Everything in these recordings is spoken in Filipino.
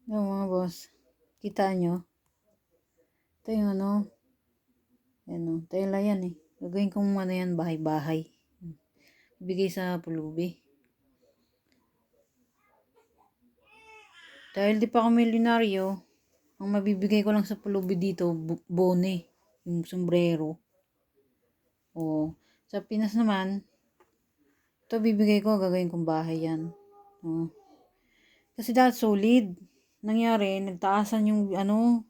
Yung mga boss, kita nyo? Ito yung ano, ano, tela yan eh. Gagawin kong ano yan, bahay-bahay. Bigay sa pulubi. Dahil di pa ako milyonaryo, ang mabibigay ko lang sa pulubi dito, bone, yung sombrero. O, sa Pinas naman, ito bibigay ko, gagawin kong bahay yan. O. Kasi dahil solid. Nangyari, nagtaasan yung ano,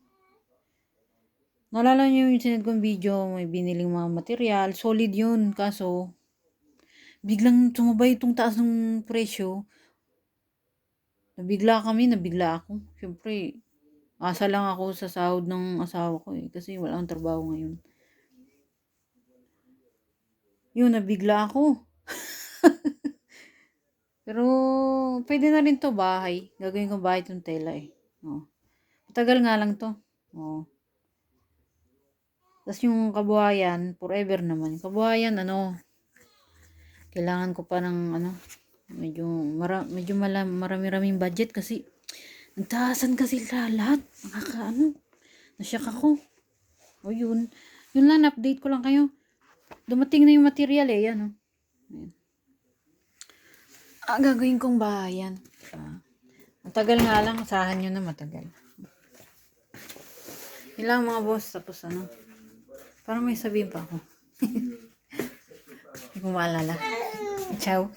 naalala niyo yung sinad kong video, may biniling mga material, solid yun, kaso, biglang tumabay itong taas ng presyo. Nabigla ako. Siyempre, asa lang ako sa sahod ng asawa ko eh, kasi wala akong trabaho ngayon. Yun, nabigla ako. Pero, pwede na rin to bahay. Gagawin ko bahay itong tela eh. Oh. Matagal nga lang to. Oh. Tapos yung kabuhayan, forever naman. Kabuhayan, ano, kailangan ko pa ng, ano, medyo marami-raming budget kasi, nagtaasan kasi lahat. Ano, nasyak ako. O yun. Yun lang, update ko lang kayo. Dumating na yung material eh, yan o. Ayan. Gagawin kong bahayan. Matagal nga lang, asahan nyo na matagal. Yun lang mga boss, tapos ano. Parang may sabihin pa ako. Hindi ko maalala. Ciao.